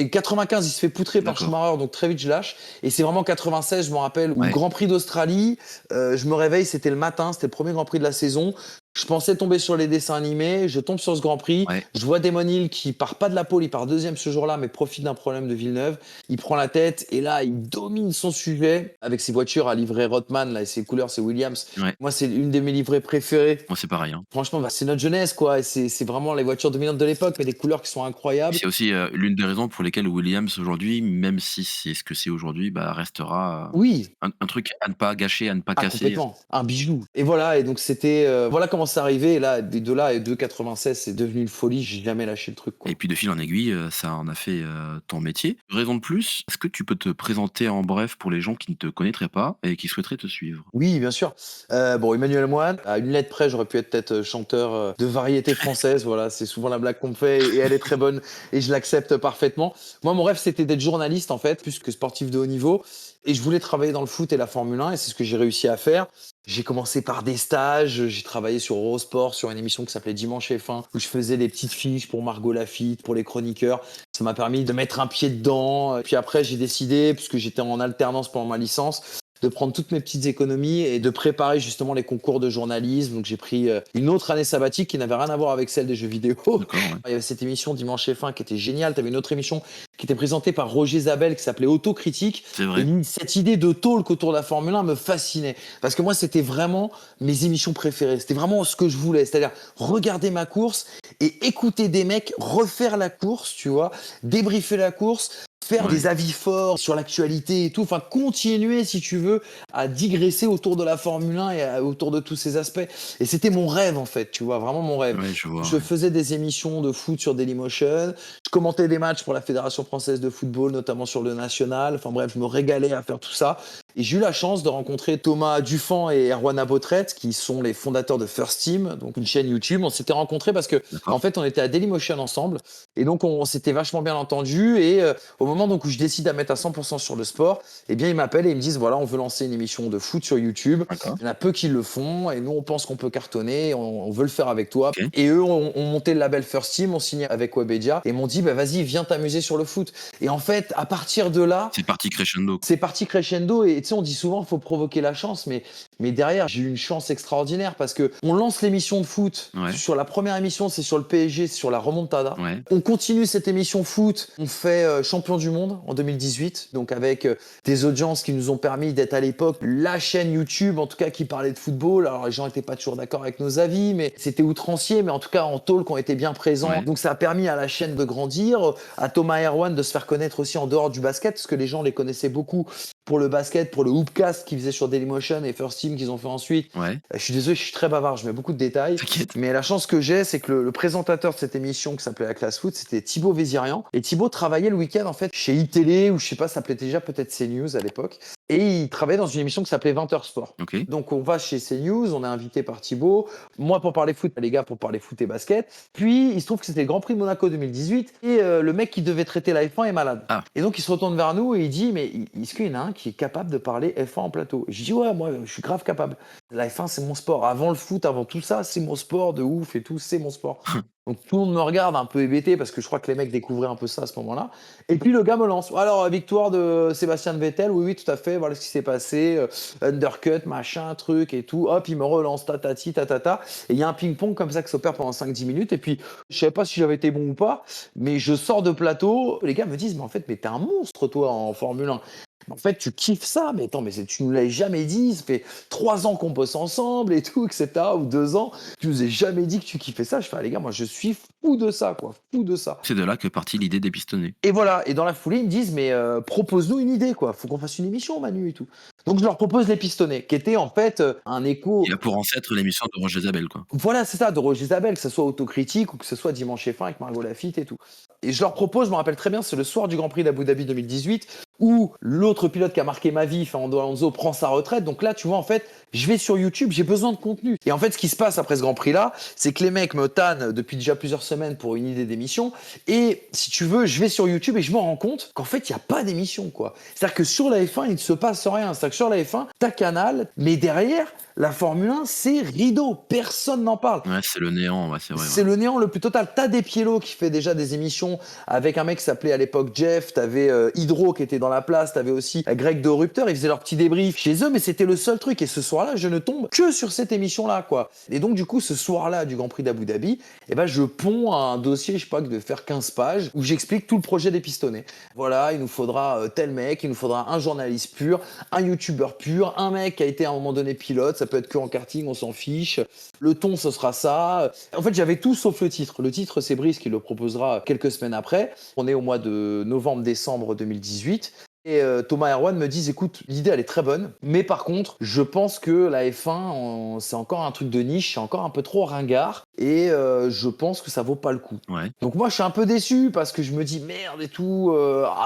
95, il se fait poutrer par d'accord. Schumacher, donc très vite je lâche. Et c'est vraiment 96, je me rappelle, où Ouais, Grand Prix d'Australie, je me réveille, c'était le matin, c'était le premier Grand Prix de la saison. Je pensais tomber sur les dessins animés, je tombe sur ce Grand Prix, ouais. je vois Damon Hill qui part pas de la pole, il part deuxième ce jour-là, mais profite d'un problème de Villeneuve. Il prend la tête et là, il domine son sujet avec ses voitures à livrer Rothman, là, et ses couleurs, c'est Williams. Ouais. Moi, c'est une de mes livrées préférées. Moi, c'est pareil, hein. Franchement, bah, c'est notre jeunesse, quoi. Et c'est vraiment les voitures dominantes de l'époque, mais des couleurs qui sont Puis incroyables. c'est aussi, l'une des raisons pour lesquelles Williams aujourd'hui, même si c'est ce que c'est aujourd'hui, bah, restera, Oui, un truc à ne pas gâcher, à ne pas ah, casser. complètement. Un bijou. Et voilà, et donc c'était. Voilà comment c'est arrivé. Et là, de là et de 96, c'est devenu une folie. J'ai jamais lâché le truc, Et quoi. puis de fil en aiguille, ça en a fait, ton métier. Raison de plus, est-ce que tu peux te présenter en bref pour les gens qui ne te connaîtraient pas et qui souhaiteraient te suivre? Oui, bien sûr. Bon, Emmanuel Moine, à une lettre près, j'aurais pu être peut-être chanteur de variété française. Voilà, c'est souvent la blague qu'on me fait et elle est très bonne et je l'accepte parfaitement. Moi, mon rêve, c'était d'être journaliste, en fait, plus que sportif de haut niveau. Et je voulais travailler dans le foot et la Formule 1 et c'est ce que j'ai réussi à faire. J'ai commencé par des stages, j'ai travaillé sur Eurosport, sur une émission qui s'appelait Dimanche F1, où je faisais des petites fiches pour Margot Lafitte, pour les chroniqueurs. Ça m'a permis de mettre un pied dedans. Puis après, j'ai décidé, puisque j'étais en alternance pendant ma licence, de prendre toutes mes petites économies et de préparer justement les concours de journalisme. Donc j'ai pris une autre année sabbatique qui n'avait rien à voir avec celle des jeux vidéo. D'accord, ouais. Il y avait cette émission Dimanche F1 qui était géniale. Tu avais une autre émission qui était présentée par Roger Zabel qui s'appelait Autocritique. C'est Et vrai. cette idée de talk autour de la Formule 1 me fascinait. Parce que moi, c'était vraiment mes émissions préférées. C'était vraiment ce que je voulais. C'est-à-dire regarder ma course et écouter des mecs refaire la course, tu vois, débriefer la course, faire Ouais. des avis forts sur l'actualité et tout, enfin continuer si tu veux à digresser autour de la Formule 1 et autour de tous ces aspects. Et c'était mon rêve en fait, tu vois, vraiment mon rêve. Ouais, je vois, Je ouais. faisais des émissions de foot sur Dailymotion, je commentais des matchs pour la Fédération française de football, notamment sur le national. Enfin bref, je me régalais à faire tout ça. Et j'ai eu la chance de rencontrer Thomas Dufan et Erwan Abotret, qui sont les fondateurs de First Team, donc une chaîne YouTube. On s'était rencontrés parce que, en D'accord. fait, on était à Dailymotion ensemble. Et donc, on s'était vachement bien entendu. Et au moment donc, où je décide à mettre à 100% sur le sport, eh bien, ils m'appellent et ils me disent voilà, on veut lancer une émission de foot sur YouTube. D'accord. Il y en a peu qui le font. Et nous, on pense qu'on peut cartonner. On veut le faire avec toi. OK. Et eux ont monté le label First Team, ont signé avec Webedia et m'ont dit bah, vas-y, viens t'amuser sur le foot. Et en fait, à partir de là, C'est parti crescendo, quoi. c'est parti crescendo et tu sais, on dit souvent qu'il faut provoquer la chance, mais derrière, j'ai eu une chance extraordinaire parce que on lance l'émission de foot. Ouais. Sur la première émission, c'est sur le PSG, c'est sur la remontada. Ouais. On continue cette émission foot. On fait champion du monde en 2018, donc avec des audiences qui nous ont permis d'être à l'époque la chaîne YouTube, en tout cas, qui parlait de football. Alors les gens n'étaient pas toujours d'accord avec nos avis, mais c'était outrancier, mais en tout cas en talk, on était bien présents. Ouais. Donc ça a permis à la chaîne de grandir, à Thomas et Erwan de se faire connaître aussi en dehors du basket, parce que les gens les connaissaient beaucoup pour le basket, pour le hoopcast qu'ils faisaient sur Dailymotion et First Team qu'ils ont fait ensuite. Ouais. Je suis désolé, je suis très bavard, je mets beaucoup de détails. T'inquiète. Mais la chance que j'ai, c'est que le présentateur de cette émission qui s'appelait La Classe Foot, c'était Thibaut Vézirian. Et Thibaut travaillait le week-end en fait chez iTélé, ou je sais pas, ça s'appelait déjà peut-être CNews à l'époque. Et il travaillait dans une émission qui s'appelait 20h Sport. OK. Donc on va chez CNews, on est invité par Thibaut, moi pour parler foot, les gars pour parler foot et basket. Puis il se trouve que c'était le Grand Prix de Monaco 2018 et le mec qui devait traiter la F1 est malade. Ah. Et donc il se retourne vers nous et il dit mais est-ce qu'il y en a un qui est capable de parler F1 en plateau? Je dis ouais, moi je suis grave capable. La F1 c'est mon sport. Avant le foot, avant tout ça, c'est mon sport de ouf et tout, c'est mon sport. Donc tout le monde me regarde un peu hébété parce que je crois que les mecs découvraient un peu ça à ce moment-là. Et puis le gars me lance. Alors victoire de Sébastien Vettel, oui oui tout à fait. Voilà ce qui s'est passé, undercut, machin, truc et tout. Hop, il me relance tatati tatata. Et il y a un ping-pong comme ça qui s'opère pendant 5-10 minutes. Et puis je savais pas si j'avais été bon ou pas, mais je sors de plateau. Les gars me disent mais en fait mais t'es un monstre toi en Formule 1. En fait, tu kiffes ça, mais attends, mais tu nous l'avais jamais dit. Ça fait 3 ans qu'on bosse ensemble et tout, etc. Ou 2 ans. Tu nous as jamais dit que tu kiffais ça. Je fais, ah, les gars, moi, je suis fou de ça, quoi. Fou de ça. C'est de là que partit l'idée des pistonnés. Et voilà. Et dans la foulée, ils me disent, mais propose-nous une idée, quoi. Faut qu'on fasse une émission, Manu et tout. Donc, je leur propose Les Pistonnés, qui était en fait un écho. Il a pour ancêtre l'émission de Roger Isabelle, quoi. Voilà, c'est ça, de Roger Isabelle, que ce soit Autocritique ou que ce soit Dimanche F1 avec Margot Lafitte et tout. Et je leur propose, je me rappelle très bien, c'est le soir du Grand Prix d'Abu Dhabi 2018, où l'autre pilote qui a marqué ma vie, Fernando Alonso, prend sa retraite. Donc là, tu vois, en fait, je vais sur YouTube, j'ai besoin de contenu. Et en fait, ce qui se passe après ce Grand Prix-là, c'est que les mecs me tannent depuis déjà plusieurs semaines pour une idée d'émission. Et si tu veux, je vais sur YouTube et je me rends compte qu'en fait, il n'y a pas d'émission, quoi. C'est-à-dire que sur la F1, il ne se passe rien. C'est-à-dire que sur la F1, t'as Canal, mais derrière, la Formule 1, c'est rideau. Personne n'en parle. Ouais, c'est le néant, ouais, c'est vrai. C'est Ouais. le néant le plus total. T'as des Pielo qui fait déjà des émissions avec un mec qui s'appelait à l'époque Jeff, t'avais Hydro qui était dans la place, t'avais aussi Greg de Rupteur, ils faisaient leur petit débrief chez eux, mais c'était le seul truc. Et ce soir-là, je ne tombe que sur cette émission-là, quoi. Et donc, du coup, ce soir-là du Grand Prix d'Abu Dhabi, eh ben, je ponds un dossier, je sais pas, de faire 15 pages, où j'explique tout le projet des pistonnés. Voilà, il nous faudra tel mec, il nous faudra un journaliste pur, un youtubeur pur, un mec qui a été à un moment donné pilote, ça peut être que en karting, on s'en fiche. Le ton, ce sera ça. En fait, j'avais tout sauf le titre. Le titre, c'est Brice qui le proposera quelques semaines après. On est au mois de novembre-décembre 2018. Et Thomas et Erwan me disent écoute, l'idée elle est très bonne, mais par contre, je pense que la F1, c'est encore un truc de niche, c'est encore un peu trop ringard, et je pense que ça vaut pas le coup. Ouais. Donc moi, je suis un peu déçu parce que je me dis merde et tout,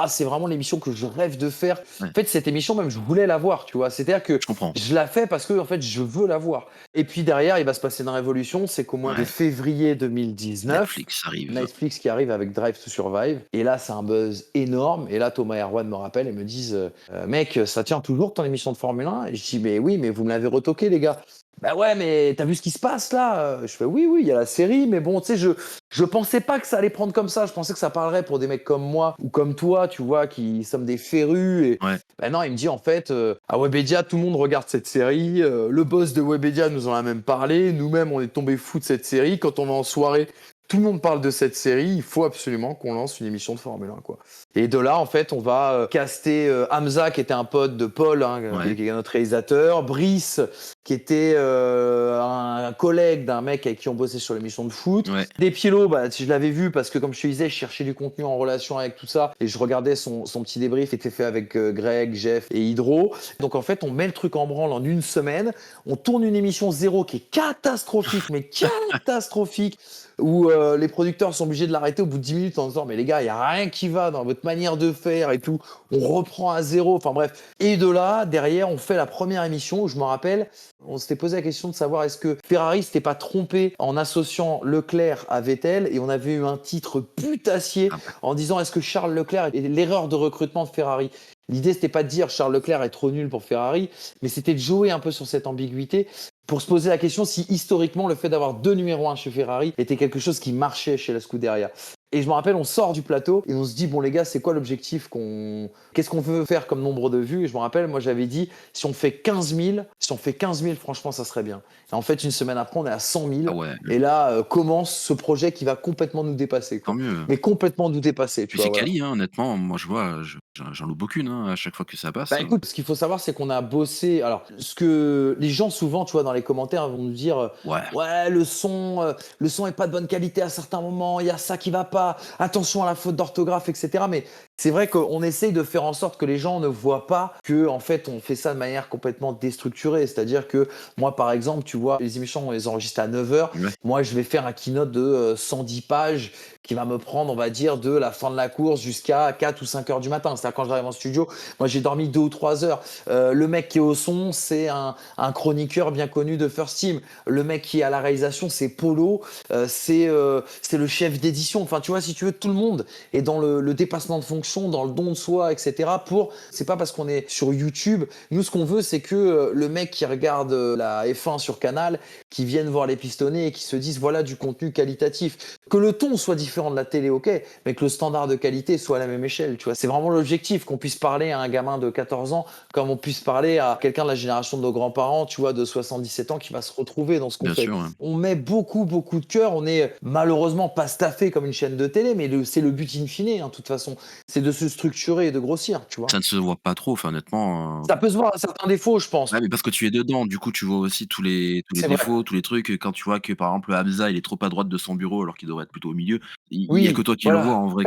c'est vraiment l'émission que je rêve de faire. Ouais. En fait, cette émission, même, je voulais la voir, tu vois. C'est-à-dire que Je comprends. je la fais parce que, en fait, je veux la voir. Et puis derrière, il va se passer une révolution, c'est qu'au mois de Ouais. février 2019, Netflix arrive. Netflix qui arrive avec Drive to Survive. Et là, c'est un buzz énorme. Et là, Thomas et Erwan me rappellent et me disent mec, ça tient toujours ton émission de Formule 1? Et je dis mais oui, mais vous me l'avez retoqué, les gars. Bah ouais, mais t'as vu ce qui se passe là? Je fais oui, il y a la série, mais bon, tu sais, je pensais pas que ça allait prendre comme ça. Je pensais que ça parlerait pour des mecs comme moi ou comme toi, tu vois, qui sommes des férus. Et Ouais. ben non, il me dit en fait, à Webedia, tout le monde regarde cette série. Le boss de Webedia nous en a même parlé. Nous-mêmes, on est tombés fous de cette série. Quand on va en soirée, Tout le monde parle de cette série, il faut absolument qu'on lance une émission de Formule 1, quoi. Et de là, en fait, on va caster Hamza, qui était un pote de Paul, hein, Ouais, qui est notre réalisateur, Brice, qui était un collègue d'un mec avec qui on bossait sur l'émission de foot. ouais. Despiello, bah, je l'avais vu parce que, comme je te disais, je cherchais du contenu en relation avec tout ça et je regardais son petit débrief qui était fait avec Greg, Jeff et Hydro. Donc, en fait, on met le truc en branle en une semaine. On tourne une émission zéro qui est catastrophique, mais catastrophique, où les producteurs sont obligés de l'arrêter au bout de 10 minutes en disant mais les gars, il n'y a rien qui va dans votre manière de faire et tout. On reprend à zéro. Enfin bref. Et de là, derrière, on fait la première émission où je me rappelle, on s'était posé la question de savoir est-ce que Ferrari s'était pas trompé en associant Leclerc à Vettel, et on avait eu un titre putassier Ah bah, en disant est-ce que Charles Leclerc est l'erreur de recrutement de Ferrari. L'idée, c'était pas de dire Charles Leclerc est trop nul pour Ferrari, mais c'était de jouer un peu sur cette ambiguïté pour se poser la question si historiquement le fait d'avoir deux numéros 1 chez Ferrari était quelque chose qui marchait chez la Scuderia. Et je me rappelle, on sort du plateau et on se dit bon les gars, c'est quoi l'objectif qu'est-ce qu'on veut faire comme nombre de vues? Et je me rappelle, moi j'avais dit si on fait 15 000, franchement ça serait bien. Et en fait, une semaine après, on est à 100 ah 000 ouais, et là commence ce projet qui va complètement nous dépasser, tant quoi. mieux. Mais complètement nous dépasser, tu Puis vois, c'est voilà. quali, hein, honnêtement. Moi, je vois, j'en loupe aucune, hein, à chaque fois que ça Bah passe. écoute, ce qu'il faut savoir, c'est qu'on a bossé. Alors, ce que les gens souvent, tu vois, dans les commentaires, vont nous dire, Ouais, ouais, le son est pas de bonne qualité à certains moments. Il y a ça qui va pas. Attention à la faute d'orthographe, etc. Mais c'est vrai qu'on essaye de faire en sorte que les gens ne voient pas que, en fait, on fait ça de manière complètement déstructurée. C'est-à-dire que moi, par exemple, tu vois, les émissions, on les enregistre à 9 heures. ouais. Moi, je vais faire un keynote de 110 pages qui va me prendre, on va dire, de la fin de la course jusqu'à 4 ou 5 heures du matin. C'est-à-dire quand j'arrive en studio, moi, j'ai dormi 2 ou 3 heures. Le mec qui est au son, c'est un chroniqueur bien connu de First Team. Le mec qui est à la réalisation, c'est Polo. C'est le chef d'édition. Enfin, tu vois, si tu veux, tout le monde est dans le dépassement de fonction, dans le don de soi, etc. C'est pas parce qu'on est sur YouTube. Nous, ce qu'on veut, c'est que le mec qui regarde la F1 sur Canal, qui vienne voir les pistonnés et qui se dise voilà du contenu qualitatif. Que le ton soit différent de la télé, ok, mais que le standard de qualité soit à la même échelle. Tu vois, c'est vraiment l'objectif, qu'on puisse parler à un gamin de 14 ans comme on puisse parler à quelqu'un de la génération de nos grands-parents, tu vois, de 77 ans qui va se retrouver dans ce qu'on Bien fait. sûr, ouais. On met beaucoup, beaucoup de cœur. On est malheureusement pas staffé comme une chaîne de télé, mais c'est le but in fine, hein, de toute façon. C'est de se structurer et de grossir, tu vois. Ça ne se voit pas trop, enfin, honnêtement. Ça peut se voir à certains défauts, je pense. Ouais, mais parce que tu es dedans, du coup, tu vois aussi tous les C'est vrai. défauts, tous les trucs, quand tu vois que, par exemple, Hamza, il est trop à droite de son bureau alors qu'il devrait être plutôt au milieu, il y a que Oui, toi qui le vois voilà. en vrai.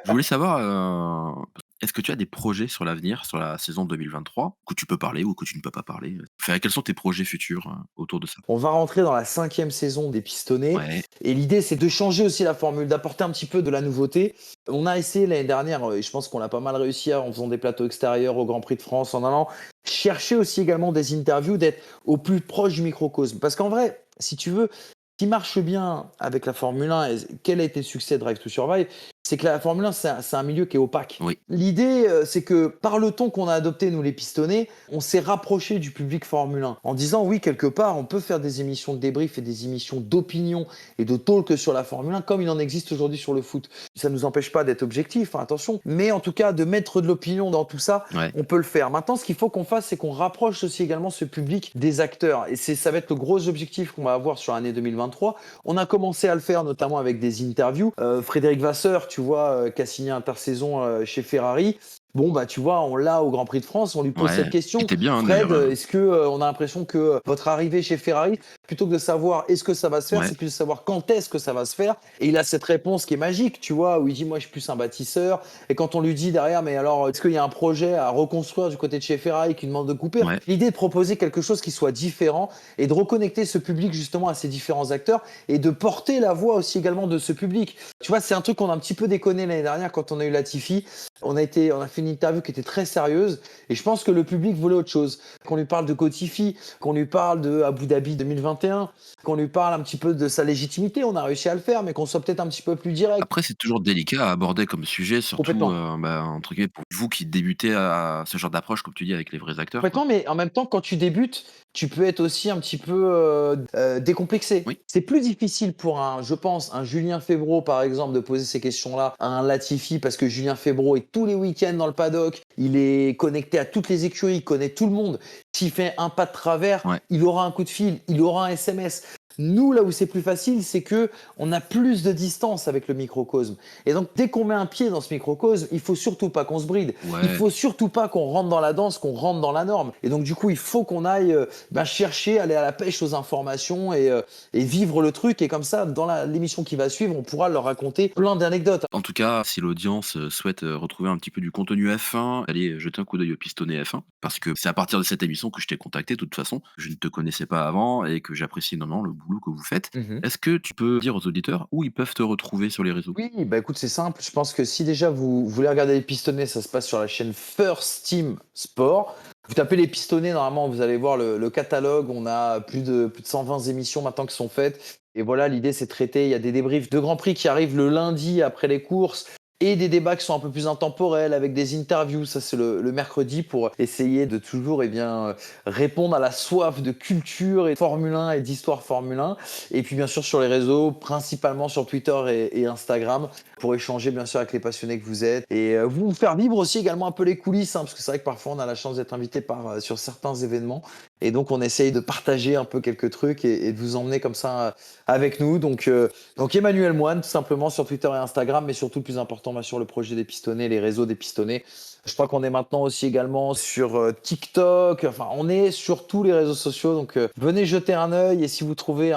Je voulais savoir, est-ce que tu as des projets sur l'avenir, sur la saison 2023, que tu peux parler ou que tu ne peux pas parler? Enfin, quels sont tes projets futurs, autour de ça? On va rentrer dans la 5e saison des Pistonnés. Ouais, Et l'idée, c'est de changer aussi la formule, d'apporter un petit peu de la nouveauté. On a essayé l'année dernière, et je pense qu'on a pas mal réussi en faisant des plateaux extérieurs au Grand Prix de France, en allant chercher aussi également des interviews, d'être au plus proche du microcosme. Parce qu'en vrai, si tu veux, ce qui marche bien avec la Formule 1, et quel a été le succès de Drive to Survive, c'est que la Formule 1, c'est un milieu qui est opaque. oui, L'idée, c'est que par le ton qu'on a adopté, nous les pistonnés, on s'est rapproché du public Formule 1 en disant oui, quelque part, on peut faire des émissions de débrief et des émissions d'opinion et de talk sur la Formule 1 comme il en existe aujourd'hui sur le foot. Ça ne nous empêche pas d'être objectif, hein, attention, mais en tout cas, de mettre de l'opinion dans tout ça, ouais. on peut le faire. Maintenant, ce qu'il faut qu'on fasse, c'est qu'on rapproche aussi également ce public des acteurs. Et ça va être le gros objectif qu'on va avoir sur l'année 2023. On a commencé à le faire notamment avec des interviews. Frédéric Vasseur, tu vois, qui a signé intersaison chez Ferrari. Bon, bah, tu vois, on l'a au Grand Prix de France, on lui pose Ouais, cette il question. était bien, hein, Fred, d'ailleurs, est-ce que on a l'impression que votre arrivée chez Ferrari, plutôt que de savoir est-ce que ça va se faire, ouais, c'est plus de savoir quand est-ce que ça va se faire. Et il a cette réponse qui est magique, tu vois, où il dit moi je suis plus un bâtisseur. Et quand on lui dit derrière, mais alors est-ce qu'il y a un projet à reconstruire du côté de chez Ferrari qui demande de couper? ouais. L'idée de proposer quelque chose qui soit différent et de reconnecter ce public justement à ces différents acteurs et de porter la voix aussi également de ce public. Tu vois, c'est un truc qu'on a un petit peu déconné l'année dernière quand on a eu Latifi. On a fait une interview qui était très sérieuse et je pense que le public voulait autre chose. Qu'on lui parle de Cotifi, qu'on lui parle de Abu Dhabi 2021, qu'on lui parle un petit peu de sa légitimité. On a réussi à le faire, mais qu'on soit peut-être un petit peu plus direct. Après, c'est toujours délicat à aborder comme sujet, surtout, Complètement. bah, entre guillemets, pour vous qui débutez à ce genre d'approche, comme tu dis, avec les vrais acteurs, quoi. Complètement, mais en même temps, quand tu débutes, tu peux être aussi un petit peu décomplexé. Oui, C'est plus difficile pour je pense, un Julien Febvre, par exemple, de poser ces questions-là à un Latifi, parce que Julien Febvre est tous les week-ends dans le paddock, il est connecté à toutes les écuries, il connaît tout le monde. S'il fait un pas de travers, ouais. il aura un coup de fil, il aura un SMS. Nous, là où c'est plus facile, c'est que on a plus de distance avec le microcosme. Et donc, dès qu'on met un pied dans ce microcosme, il faut surtout pas qu'on se bride. Il Ouais. faut surtout pas qu'on rentre dans la danse, qu'on rentre dans la norme. Et donc, du coup, il faut qu'on aille chercher, aller à la pêche aux informations et vivre le truc. Et comme ça, dans l'émission qui va suivre, on pourra leur raconter plein d'anecdotes. En tout cas, si l'audience, souhaite, retrouver un petit peu du contenu F1, allez jeter un coup d'œil au Pistonné F1, parce que c'est à partir de cette émission que je t'ai contacté de toute façon. Je ne te connaissais pas avant et que j'apprécie énormément le boulot que vous faites. Mhm. Est-ce que tu peux dire aux auditeurs où ils peuvent te retrouver sur les réseaux? Oui, bah écoute, c'est simple. Je pense que si déjà vous voulez regarder les pistonnets, ça se passe sur la chaîne First Team Sport. Vous tapez les pistonnets, normalement, vous allez voir le catalogue. On a plus de 120 émissions maintenant qui sont faites. Et voilà, l'idée, c'est de traiter. Il y a des débriefs de Grand Prix qui arrivent le lundi après les courses et des débats qui sont un peu plus intemporels avec des interviews. Ça, c'est le mercredi pour essayer de toujours répondre à la soif de culture et de Formule 1 et d'histoire Formule 1. Et puis, bien sûr, sur les réseaux, principalement sur Twitter et Instagram, pour échanger, bien sûr, avec les passionnés que vous êtes. Et vous faire vivre aussi également un peu les coulisses, hein, parce que c'est vrai que parfois, on a la chance d'être invité sur certains événements. Et donc, on essaye de partager un peu quelques trucs et de vous emmener comme ça avec nous. Donc Emmanuel Moine, tout simplement, sur Twitter et Instagram, mais surtout, le plus important, sur le projet des pistonnés, les réseaux des pistonnés. Je crois qu'on est maintenant aussi également sur TikTok. Enfin, on est sur tous les réseaux sociaux. Donc, venez jeter un œil. Et si vous trouvez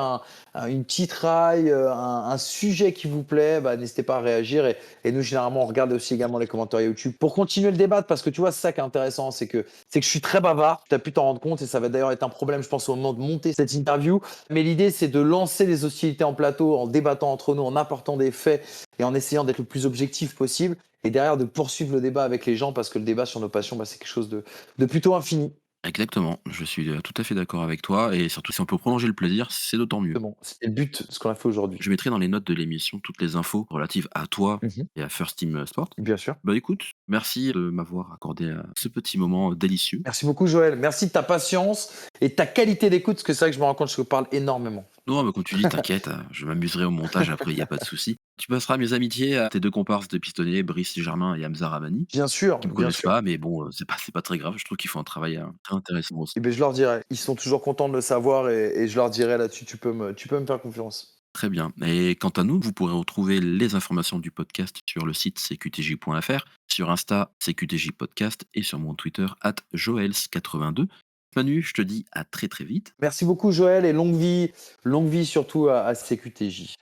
une petite raille, un sujet qui vous plaît, n'hésitez pas à réagir. Et nous, généralement, on regarde aussi également les commentaires YouTube pour continuer le débat. Parce que tu vois, c'est ça qui est intéressant. C'est que je suis très bavard. Tu as pu t'en rendre compte. Et ça va d'ailleurs être un problème, je pense, au moment de monter cette interview. Mais l'idée, c'est de lancer les hostilités en plateau en débattant entre nous, en apportant des faits et en essayant d'être le plus objectif possible. Et derrière, de poursuivre le débat avec les gens, parce que le débat sur nos passions, c'est quelque chose de plutôt infini. Exactement, je suis, tout à fait d'accord avec toi et surtout si on peut prolonger le plaisir, c'est d'autant mieux. C'est bon, c'était le but de ce qu'on a fait aujourd'hui. Je mettrai dans les notes de l'émission toutes les infos relatives à toi Mhm. et à First Team Sport. Bien sûr. Bah, écoute, merci de m'avoir accordé, ce petit moment délicieux. Merci beaucoup, Joël. Merci de ta patience et de ta qualité d'écoute, parce que c'est vrai que je me rends compte que je parle énormément. Non, mais comme tu dis, t'inquiète, je m'amuserai au montage après, il y a pas de souci. Tu passeras mes amitiés à tes 2 comparses de pistonniers, Brice Germain et Hamza Ramani, Bien sûr, qui me bien connaissent sûr. pas, mais bon, c'est pas très grave, je trouve qu'ils font un travail, très intéressant aussi. Et ben, je leur dirai. Ils sont toujours contents de le savoir et je leur dirai là-dessus, tu peux me faire confiance. Très bien. Et quant à nous, vous pourrez retrouver les informations du podcast sur le site cqtj.fr, sur Insta cqtj podcast et sur mon Twitter @joels82. Manu, je te dis à très très vite. Merci beaucoup, Joël, et longue vie surtout à CQTJ.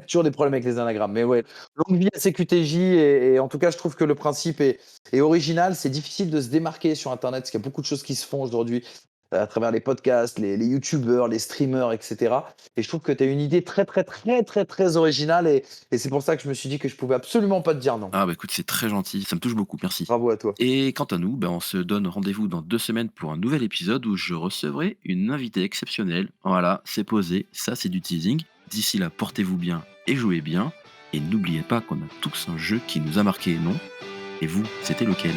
Toujours des problèmes avec les anagrammes, mais ouais, longue vie à CQTJ. Et en tout cas, je trouve que le principe est original. C'est difficile de se démarquer sur Internet, parce qu'il y a beaucoup de choses qui se font aujourd'hui à travers les podcasts, les youtubeurs, les streamers, etc. Et je trouve que tu as une idée très, très, très, très, très originale. Et c'est pour ça que je me suis dit que je pouvais absolument pas te dire non. Ah bah écoute, c'est très gentil, ça me touche beaucoup, merci. Bravo à toi. Et quant à nous, ben, on se donne rendez-vous dans 2 semaines pour un nouvel épisode où je recevrai une invitée exceptionnelle. Voilà, c'est posé, ça c'est du teasing. D'ici là, portez-vous bien et jouez bien. Et n'oubliez pas qu'on a tous un jeu qui nous a marqué, non? Et vous, c'était lequel?